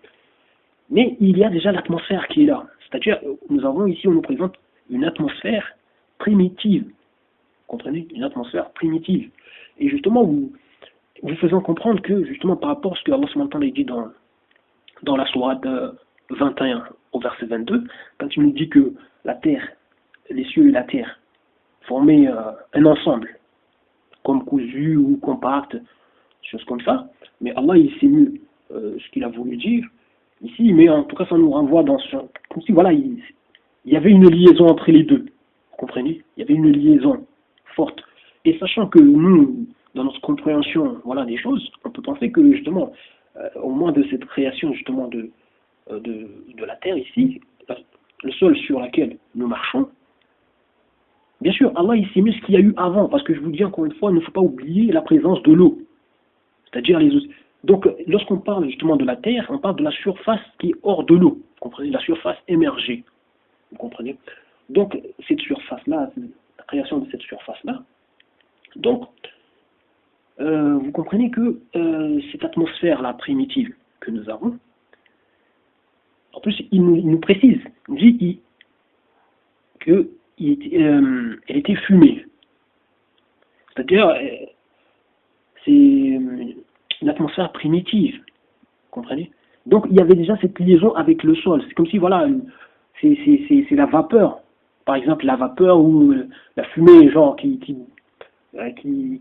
Mais il y a déjà l'atmosphère qui est là. C'est-à-dire, nous avons ici, on nous présente une atmosphère primitive. Vous comprenez? Une atmosphère primitive. Et justement, vous faisant comprendre que, justement, par rapport à ce que Allah subhanahu wa ta'ala dit dans la sourate 21 au verset 22, quand il nous dit que la terre, les cieux et la terre formaient un ensemble, comme cousu ou compact, choses comme ça, mais Allah il sait mieux ce qu'il a voulu dire ici, mais en tout cas ça nous renvoie dans ce... Comme si voilà, il y avait une liaison entre les deux, vous comprenez? Il y avait une liaison forte. Et sachant que nous, dans notre compréhension voilà, des choses, on peut penser que justement, au moins de cette création justement de la terre ici, le sol sur lequel nous marchons, bien sûr, Allah il sait mieux ce qu'il y a eu avant, parce que je vous dis encore une fois, il ne faut pas oublier la présence de l'eau. C'est-à-dire Donc, lorsqu'on parle justement de la Terre, on parle de la surface qui est hors de l'eau. Vous comprenez? La surface émergée. Vous comprenez? Donc, cette surface-là, la création de cette surface-là, donc, vous comprenez que cette atmosphère-là primitive que nous avons, en plus, il nous précise, il nous dit qu'elle était fumée. C'est-à-dire, c'est une atmosphère primitive, vous comprenez? Donc, il y avait déjà cette liaison avec le sol. C'est comme si, voilà, c'est la vapeur. Par exemple, la vapeur ou la fumée, genre, qui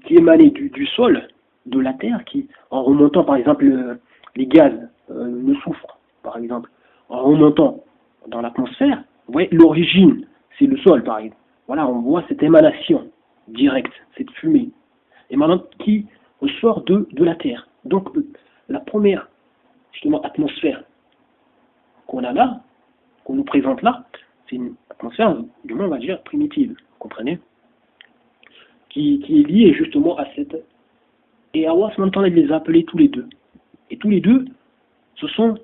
émanait du sol, de la terre, qui, en remontant, par exemple, les gaz, le soufre, par exemple, en remontant dans l'atmosphère, vous voyez, l'origine, c'est le sol, par exemple. Voilà, on voit cette émanation directe, cette fumée, émanante qui ressort de la terre. Donc, la première, justement, atmosphère qu'on a là, qu'on nous présente là, c'est une atmosphère, du moins, on va dire, primitive, vous comprenez, qui est liée justement à cette... Et Allah, ce moment-là, il les a appelés tous les deux. Et tous les deux se sont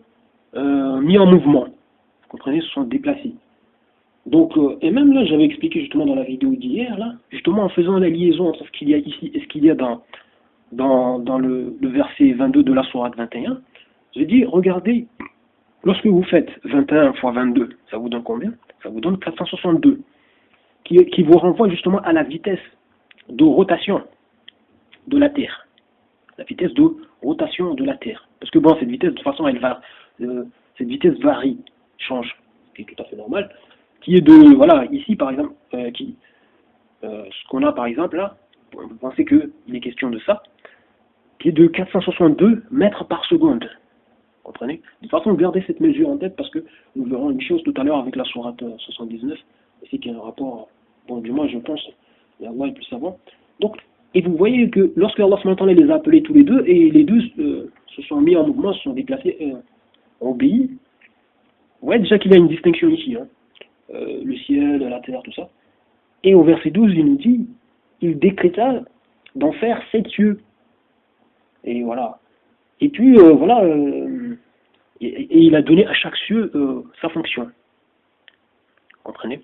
mis en mouvement. Vous comprenez, se sont déplacés. Donc, et même là, j'avais expliqué justement dans la vidéo d'hier, là, justement en faisant la liaison entre ce qu'il y a ici et ce qu'il y a dans le verset 22 de la sourate 21, j'ai dit, regardez, lorsque vous faites 21 fois 22, ça vous donne combien? Ça vous donne 462, qui vous renvoie justement à la vitesse de rotation de la Terre. La vitesse de rotation de la Terre. Parce que bon, cette vitesse, de toute façon, cette vitesse varie, change, ce qui est tout à fait normal. Qui est de, voilà, ici par exemple, ce qu'on a par exemple là, vous pensez qu'il est question de ça, qui est de 462 mètres par seconde. Vous comprenez? De toute façon, gardez cette mesure en tête parce que nous verrons une chose tout à l'heure avec la sourate 79, ici qui a un rapport, bon, du moins je pense, et Allah est plus savant. Donc, et vous voyez que lorsque Allah les a appelés tous les deux, et les deux se sont mis en mouvement, se sont déplacés, ont obéi, vous voyez déjà qu'il y a une distinction ici, hein. Le ciel, la terre, tout ça. Et au verset 12, il nous dit, il décréta d'en faire 7 cieux. Et voilà. Et puis, voilà, et il a donné à chaque cieux sa fonction. Vous comprenez?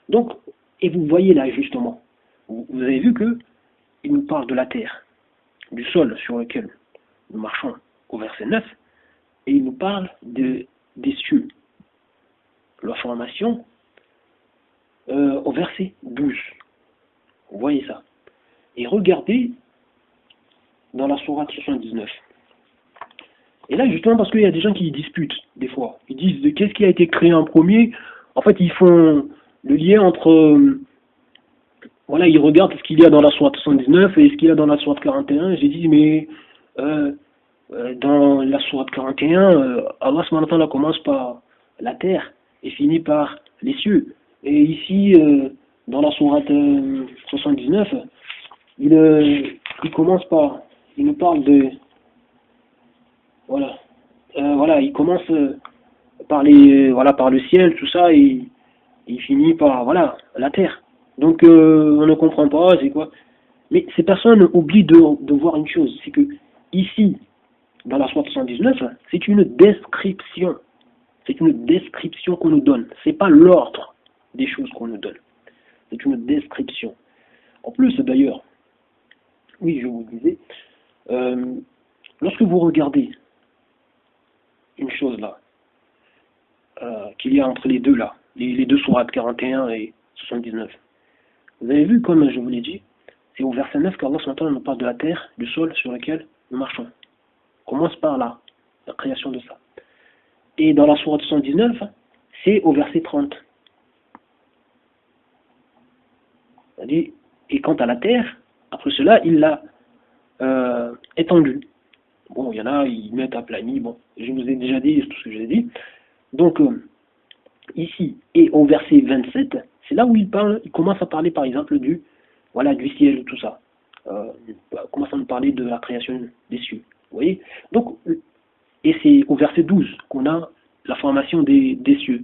Donc, et vous voyez là, justement, vous avez vu que il nous parle de la terre, du sol sur lequel nous marchons au verset 9, et il nous parle des cieux. La formation au verset 12. Vous voyez ça. Et regardez dans la sourate 79. Et là, justement, parce qu'il y a des gens qui disputent, des fois. Ils disent de qu'est-ce qui a été créé en premier. En fait, ils font le lien entre... voilà, ils regardent ce qu'il y a dans la sourate 79 et ce qu'il y a dans la sourate 41. J'ai dit, mais dans la sourate 41, Allah subhanahu commence par la terre et finit par les cieux. Et ici, dans la sourate 79, il commence par, il nous parle de, voilà, voilà, il commence par par le ciel, tout ça, et il finit par, voilà, la terre. Donc, on ne comprend pas, c'est quoi. Mais ces personnes oublient de voir une chose, c'est que ici, dans la sourate 79, c'est une description. C'est une description qu'on nous donne. C'est pas l'ordre des choses qu'on nous donne. C'est une description. En plus, d'ailleurs, oui, je vous disais, lorsque vous regardez une chose là, qu'il y a entre les deux là, les deux sourates 41 et 79, vous avez vu, comme je vous l'ai dit, c'est au verset 9 qu'Allah nous parle de la terre, du sol sur lequel nous marchons. On commence par là, la création de ça. Et dans la sourate 79, c'est au verset 30. Il dit, et quant à la terre, après cela, il l'a étendue. Bon, il y en a, ils mettent aplani, bon, je vous ai déjà dit tout ce que je vous ai dit. Donc, ici, et au verset 27, c'est là où il commence à parler, par exemple, du ciel, tout ça. Il commence à nous parler de la création des cieux. Vous voyez? Donc, et c'est au verset 12 qu'on a la formation des cieux,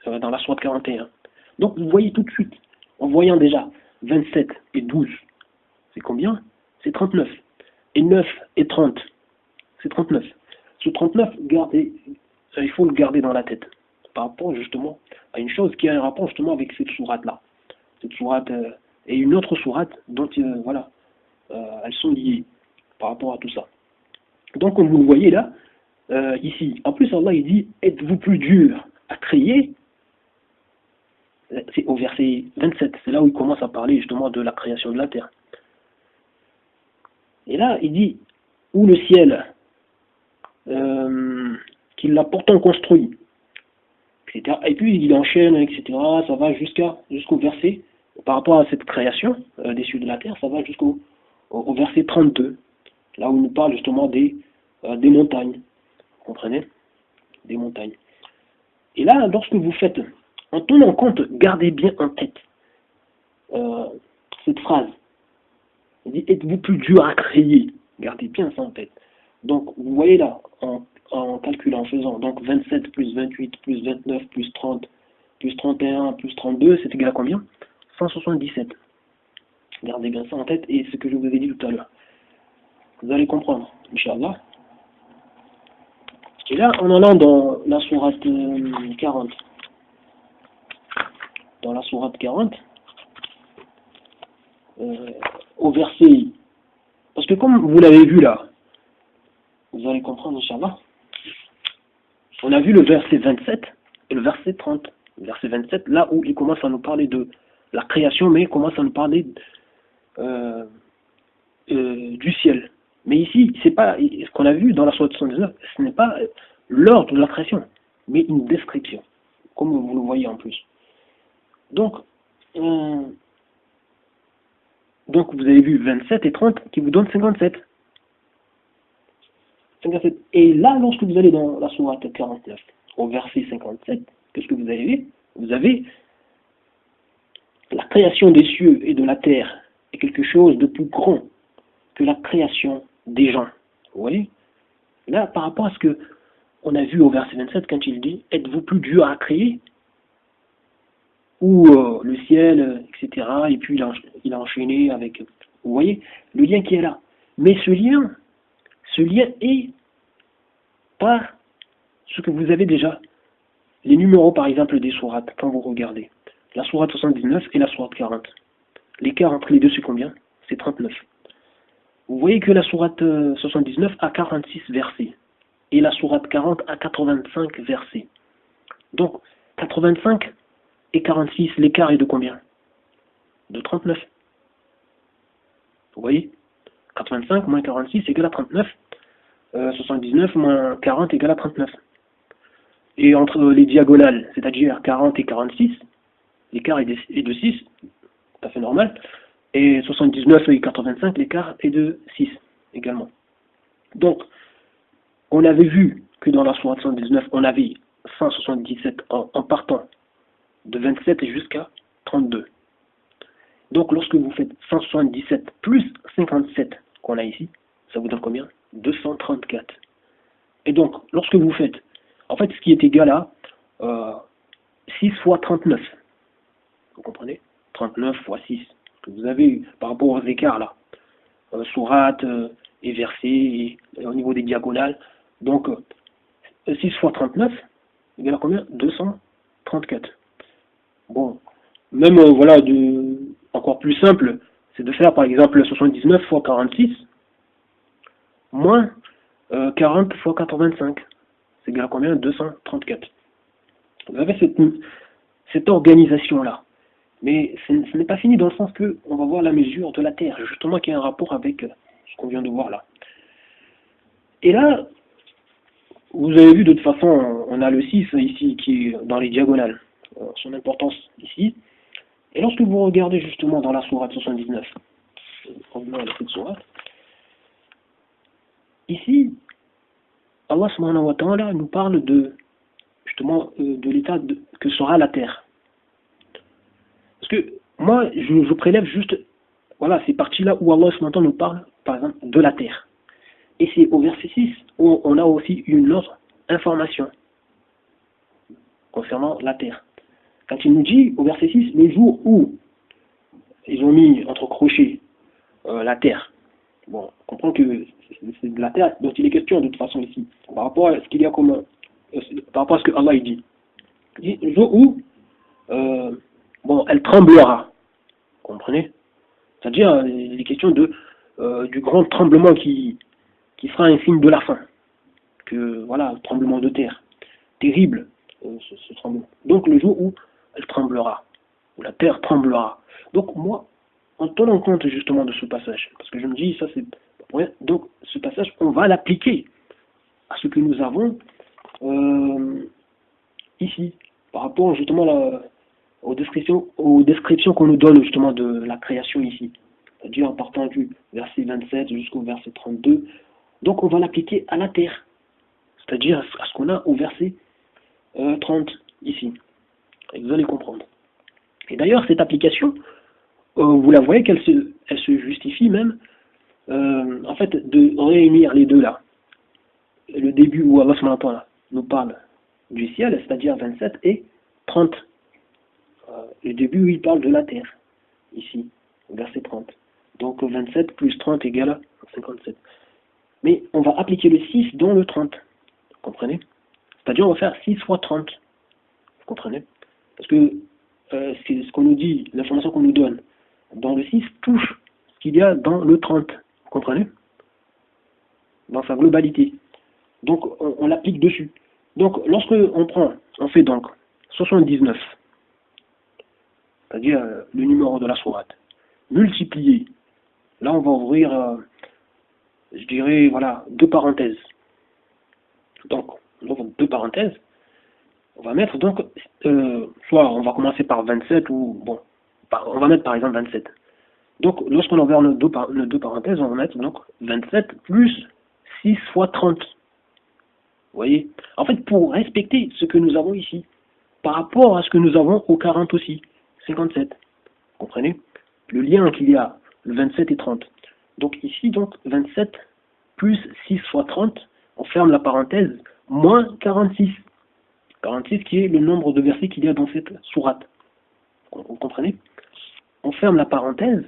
dans la sourate 41. Donc, vous voyez tout de suite, en voyant déjà 27 et 12, c'est combien? C'est 39. Et 9 et 30, c'est 39. Ce 39, gardez, il faut le garder dans la tête. Par rapport justement à une chose qui a un rapport justement avec cette sourate-là. Cette sourate et une autre sourate dont voilà, elles sont liées par rapport à tout ça. Donc comme vous le voyez là, ici, en plus Allah il dit êtes-vous plus dur à créer? C'est au verset 27, c'est là où il commence à parler justement de la création de la terre. Et là il dit où le ciel qu'il l'a pourtant construit, etc. Et puis il enchaîne, etc. Ça va jusqu'au verset, par rapport à cette création des cieux de la terre, ça va au verset 32, là où il nous parle justement des montagnes. Vous comprenez? Des montagnes. Et là, lorsque vous faites, en tenant compte, gardez bien en tête cette phrase. Il dit, êtes-vous plus dur à créer? Gardez bien ça en tête. Donc, vous voyez là, en calculant, en faisant, donc 27 plus 28 plus 29 plus 30 plus 31 plus 32, c'est égal à combien? 177. Gardez bien ça en tête, et ce que je vous ai dit tout à l'heure. Vous allez comprendre, Inch'Allah. Et là, on en a dans la sourate 40. Dans la sourate 40, au verset... Parce que comme vous l'avez vu là, vous allez comprendre, Inch'Allah. On a vu le verset 27 et le verset 30. Le verset 27, là où il commence à nous parler de la création, mais il commence à nous parler du ciel. Mais ici, c'est pas ce qu'on a vu dans la sourate 79, ce n'est pas l'ordre de la création, mais une description, comme vous le voyez en plus. Donc vous avez vu 27 et 30 qui vous donnent 57. Et là, lorsque vous allez dans la sourate 49, au verset 57, qu'est-ce que vous avez vu? Vous avez la création des cieux et de la terre est quelque chose de plus grand que la création des gens. Vous voyez? Là, par rapport à ce que on a vu au verset 27, quand il dit « Êtes-vous plus dur à créer ?» ou le ciel, etc. Et puis il a enchaîné avec... Vous voyez le lien qui est là. Mais ce lien est par ce que vous avez déjà. Les numéros, par exemple, des sourates, quand vous regardez. La sourate 79 et la sourate 40. L'écart entre les deux, c'est combien? C'est 39. Vous voyez que la sourate 79 a 46 versets. Et la sourate 40 a 85 versets. Donc, 85 et 46, l'écart est de combien? De 39. Vous voyez? 85 moins 46 égale à 39. 79 moins 40 égale à 39. Et entre les diagonales, c'est-à-dire 40 et 46, l'écart est de 6, tout à fait normal. Et 79 et 85, l'écart est de 6 également. Donc, on avait vu que dans la sourate 119, on avait 177 en partant de 27 jusqu'à 32. Donc, lorsque vous faites 177 plus 57 qu'on a ici, ça vous donne combien? 234. Et donc, lorsque vous faites, en fait, ce qui est égal à 6 fois 39. Vous comprenez? 39 fois 6. Que vous avez par rapport aux écarts là. Sourate et versets, et au niveau des diagonales. Donc, 6 fois 39, égal à combien? 234. Bon, même, voilà, encore plus simple, c'est de faire par exemple 79 fois 46, moins 40 fois 85. C'est égal à combien? 234. Vous avez cette organisation-là. Mais ce n'est pas fini dans le sens que on va voir la mesure de la Terre, justement qui a un rapport avec ce qu'on vient de voir là. Et là, vous avez vu de toute façon, on a le 6 ici qui est dans les diagonales, son importance ici. Et lorsque vous regardez justement dans la sourate 79, cette sourate, ici, Allah subhanahu wa ta'ala nous parle de justement de l'état que sera la Terre. Parce que moi, je prélève juste, voilà, ces parties-là où Allah subhanahu wa ta'ala nous parle, par exemple, de la Terre. Et c'est au verset 6 où on a aussi une autre information concernant la Terre. Quand il nous dit au verset 6, le jour où ils ont mis entre crochets la Terre, Bon, on comprend que c'est de la terre dont il est question de toute façon ici, par rapport à ce qu'il y a comme, par rapport à ce que Allah il dit. Il dit, le jour où, bon, elle tremblera, vous comprenez? C'est-à-dire, il est question de, du grand tremblement qui sera un signe de la fin. Que, voilà, tremblement de terre. Terrible, ce tremblement. Donc, le jour où elle tremblera, où la terre tremblera. Donc, moi, en tenant compte justement de ce passage, parce que je me dis, ça c'est... Ouais, donc, ce passage, on va l'appliquer à ce que nous avons ici, par rapport justement aux descriptions qu'on nous donne justement de la création ici. C'est-à-dire en partant du verset 27 jusqu'au verset 32. Donc on va l'appliquer à la terre. C'est-à-dire à ce qu'on a au verset 30 ici. Et vous allez comprendre. Et d'ailleurs, cette application, vous la voyez qu'elle se justifie même, en fait, de réunir les deux là. Le début où Allah nous parle du ciel, c'est-à-dire 27 et 30. Le début où il parle de la terre, ici, verset 30. Donc 27 plus 30 égale à 57. Mais on va appliquer le 6 dans le 30. Vous comprenez? C'est-à-dire on va faire 6 fois 30. Vous comprenez? Parce que c'est ce qu'on nous dit, l'information qu'on nous donne dans le 6 touche ce qu'il y a dans le 30. Vous comprenez? Dans sa globalité. Donc on l'applique dessus. Donc lorsque on fait donc 79, c'est-à-dire le numéro de la sourate, multiplié, là on va ouvrir, je dirais, voilà, deux parenthèses. Donc, deux parenthèses, on va mettre donc, soit on va commencer par 27 ou, bon, on va mettre par exemple 27. Donc, lorsqu'on ouvre nos deux parenthèses, on va mettre donc 27 plus 6 fois 30. Vous voyez? En fait, pour respecter ce que nous avons ici, par rapport à ce que nous avons au 40 aussi, 57. Vous comprenez? Le lien qu'il y a, le 27 et 30. Donc ici, donc 27 plus 6 fois 30, on ferme la parenthèse, moins 46. 46 qui est le nombre de versets qu'il y a dans cette sourate. Vous comprenez? On ferme la parenthèse,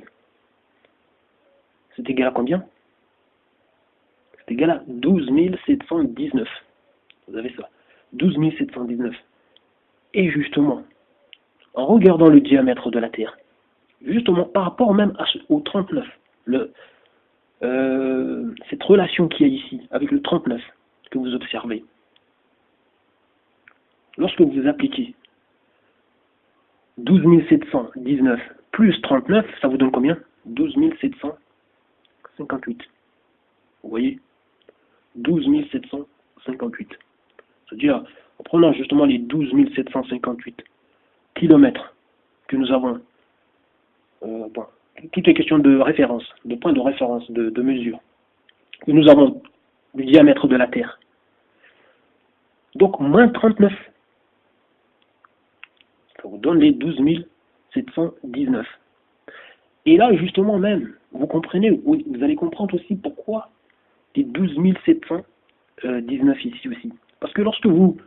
c'est égal à combien? C'est égal à 12 719. Vous avez ça. 12 719. Et justement, en regardant le diamètre de la Terre, justement par rapport même au 39, cette relation qu'il y a ici avec le 39 que vous observez, lorsque vous appliquez 12 719 plus 39, ça vous donne combien? 12 758. Vous voyez? 12 758. C'est-à-dire, en prenant justement les 12 758 kilomètres que nous avons, bon, toutes les questions de référence, de points de référence, de mesure, que nous avons du diamètre de la Terre. Donc, moins 39. Ça vous donne les 12 719. Et là, justement même, vous comprenez, vous allez comprendre aussi pourquoi les 12 719 ici aussi. Parce que lorsque vous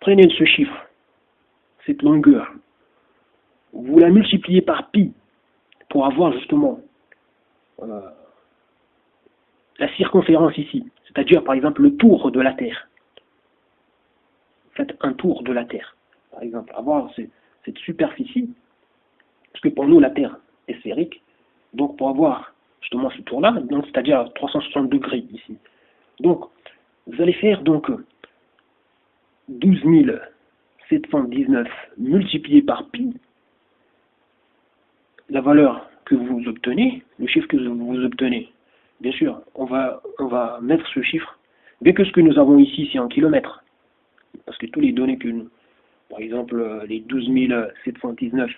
prenez ce chiffre, cette longueur, vous la multipliez par pi pour avoir justement la circonférence ici, c'est-à-dire par exemple le tour de la Terre. Faites un tour de la Terre, par exemple, avoir cette superficie, parce que pour nous la Terre est sphérique, donc pour avoir justement ce tour-là, donc c'est-à-dire 360 degrés ici. Donc vous allez faire donc 12 719 multiplié par pi, la valeur que vous obtenez, le chiffre que vous obtenez. Bien sûr, on va mettre ce chiffre, bien que ce que nous avons ici, c'est en kilomètres. Parce que tous les données que nous, par exemple, les 12 719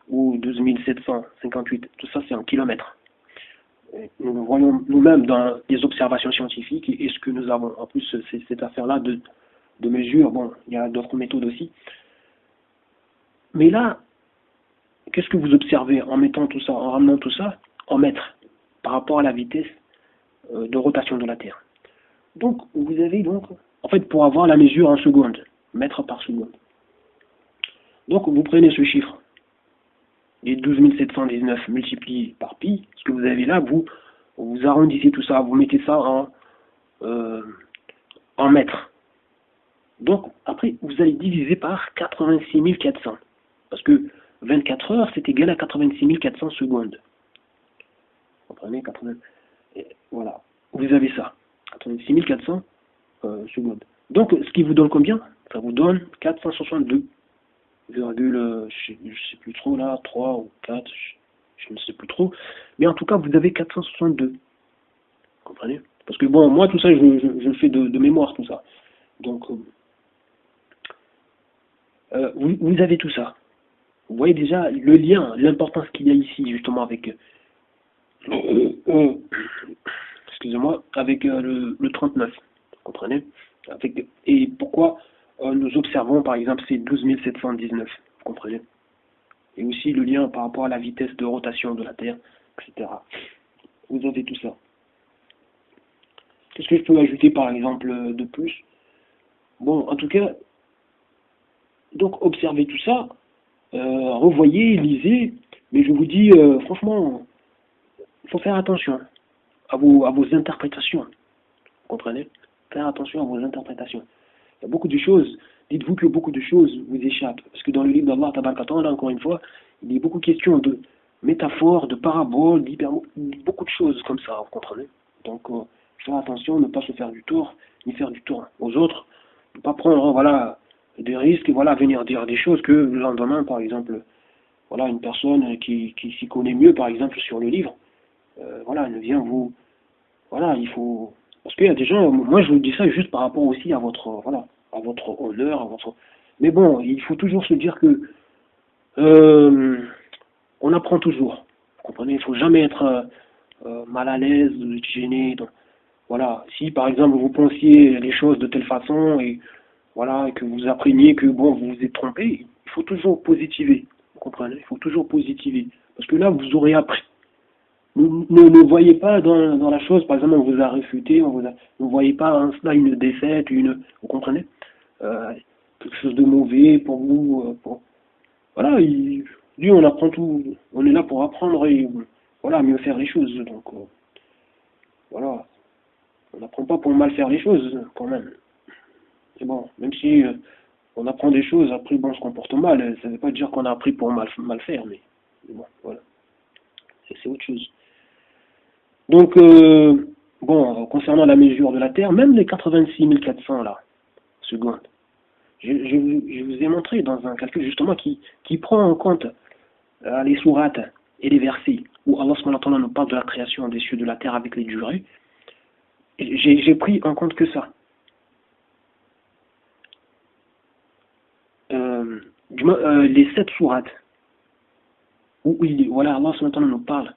ou 12 758, tout ça, c'est en kilomètres. Nous le voyons nous-mêmes dans les observations scientifiques et ce que nous avons. En plus, cette affaire-là de mesure, bon, il y a d'autres méthodes aussi. Mais là, qu'est-ce que vous observez en mettant tout ça, en ramenant tout ça en mètres par rapport à la vitesse de rotation de la Terre? Donc, vous avez donc, en fait, pour avoir la mesure en secondes, mètres par seconde. Donc, vous prenez ce chiffre, les 12 719 multiplié par pi, ce que vous avez là, vous Vous arrondissez tout ça, vous mettez ça euh, en mètres. Donc, après, vous allez diviser par 86 400. Parce que 24 heures, c'est égal à 86 400 secondes. Vous comprenez 80... Voilà. Vous avez ça. 86 400 secondes. Donc, ce qui vous donne combien? Ça vous donne 462, je sais plus trop là, 3 ou 4, je ne sais plus trop. Mais en tout cas, vous avez 462. Vous comprenez? Parce que bon, moi, tout ça, je le fais de mémoire, tout ça. Donc, vous avez tout ça. Vous voyez déjà le lien, l'importance qu'il y a ici, justement, avec, excusez-moi, avec le 39. Vous comprenez? Et pourquoi nous observons, par exemple, ces 12 719. Vous comprenez? Et aussi le lien par rapport à la vitesse de rotation de la Terre, etc. Vous avez tout ça. Qu'est-ce que je peux ajouter, par exemple, de plus? Bon, en tout cas, donc observez tout ça, revoyez, lisez, mais je vous dis, franchement, il faut faire attention à vos interprétations. Vous comprenez? Faire attention à vos interprétations. Il y a beaucoup de choses, dites-vous que beaucoup de choses vous échappent. Parce que dans le livre d'Allah, là encore une fois, il y a beaucoup de questions de métaphores, de paraboles, beaucoup de choses comme ça, vous comprenez? Donc, faire attention, ne pas se faire du tort, ni faire du tort aux autres, ne pas prendre, voilà, des risques, et voilà, venir dire des choses que le lendemain, par exemple, voilà, une personne qui s'y connaît mieux, par exemple, sur le livre, voilà, elle vient vous, voilà, il faut, parce qu'il y a des gens, moi je vous dis ça juste par rapport aussi à votre, voilà, à votre honneur, à votre, mais bon, il faut toujours se dire que euh, on apprend toujours, vous comprenez, il faut jamais être mal à l'aise, gêné, donc, voilà, si par exemple vous pensiez les choses de telle façon et voilà, et que vous appreniez que bon, vous vous êtes trompé, il faut toujours positiver, vous comprenez, il faut toujours positiver, parce que là vous aurez appris. Ne voyez pas dans la chose, par exemple, on vous a réfuté, ne voyez pas en cela une défaite, vous comprenez, euh, quelque chose de mauvais pour vous. Voilà, lui, on apprend tout, on est là pour apprendre et voilà, mieux faire les choses. Donc, voilà, on n'apprend pas pour mal faire les choses, quand même. C'est bon, même si on apprend des choses, après, bon, on se comporte mal, ça ne veut pas dire qu'on a appris pour mal faire, mais bon, voilà, c'est autre chose. Donc, bon, concernant la mesure de la Terre, même les 86 400 là, secondes, je vous ai montré dans un calcul justement qui prend en compte les sourates et les versets où Allah subhanahu wa ta'ala nous parle de la création des cieux de la terre avec les durées. J'ai pris en compte que ça. Les 7 sourates où voilà, Allah subhanahu wa ta'ala nous parle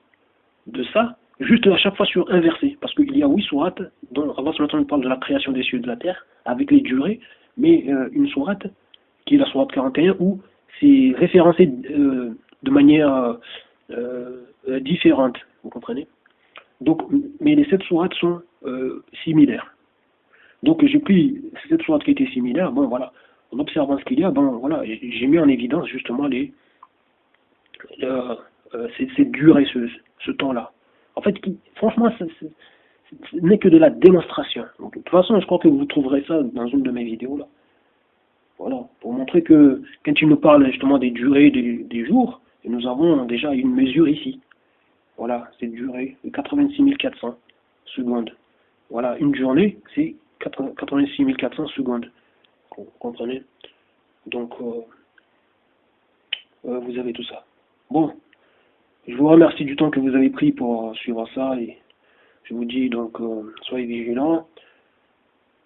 de ça, juste à chaque fois sur un verset, parce qu'il y a 8 sourates dont Allah subhanahu wa ta'ala nous parle de la création des cieux de la terre avec les durées, mais une sourate qui est la sourate 41 où c'est référencé de manière différente, vous comprenez? Donc, mais les 7 sourates sont similaires. Donc j'ai pris ces 7 sourates qui étaient similaires, bon voilà, en observant ce qu'il y a, bon voilà, j'ai mis en évidence justement cette durée, ce temps-là. En fait, franchement, ce n'est que de la démonstration. Donc, de toute façon, je crois que vous trouverez ça dans une de mes vidéos là. Voilà, pour montrer que quand tu nous parles justement des durées des jours, et nous avons déjà une mesure ici. Voilà, cette durée de 86 400 secondes. Voilà, une journée, c'est 86 400 secondes. Vous comprenez? Donc, vous avez tout ça. Bon, je vous remercie du temps que vous avez pris pour suivre ça et je vous dis donc, soyez vigilants.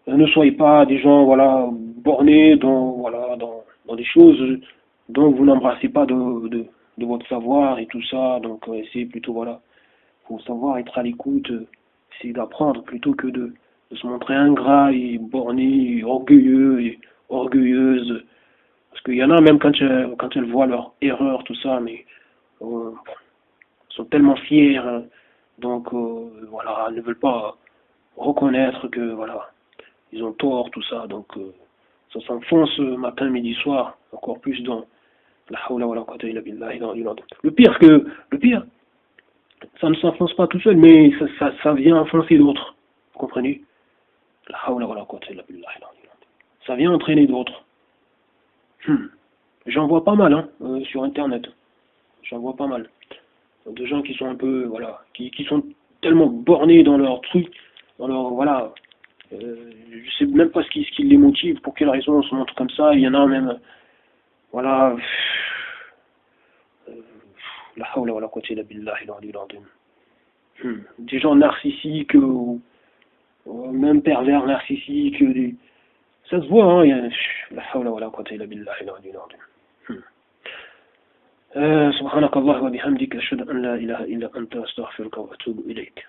Ne soyez pas des gens voilà bornés dans des choses dont vous n'embrassez pas de votre savoir et tout ça. Donc essayez plutôt voilà, faut savoir être à l'écoute, essayer d'apprendre plutôt que de se montrer ingrat et borné, et orgueilleux et orgueilleuse. Parce qu'il y en a même quand elles voient leur erreur, tout ça, mais sont tellement fiers, hein, donc voilà, ne veulent pas reconnaître que voilà ils ont tort, tout ça, donc ça s'enfonce matin, midi, soir, encore plus dans la hawla wa la quwwata illa billah. Le pire, ça ne s'enfonce pas tout seul, mais ça vient enfoncer d'autres. Vous comprenez? La hawla wa la quwwata illa billah. Ça vient entraîner d'autres. J'en vois pas mal, hein, sur Internet. J'en vois pas mal. De gens qui sont un peu, voilà, qui sont tellement bornés dans leur truc, dans leur, voilà, je sais même pas ce qui les motive, pour quelle raison on se montre comme ça. Il y en a même, voilà, la hawla wa la quwwata illa billahi al-aliyyil azim. Des gens narcissiques, même pervers narcissiques, ça se voit, hein, la hawla wa la quwwata illa billahi al-aliyyil azim. سبحانك الله وبحمدك أشهد أن لا إله إلا أنت أستغفرك وأتوب إليك.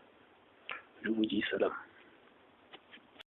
Je vous dis salam.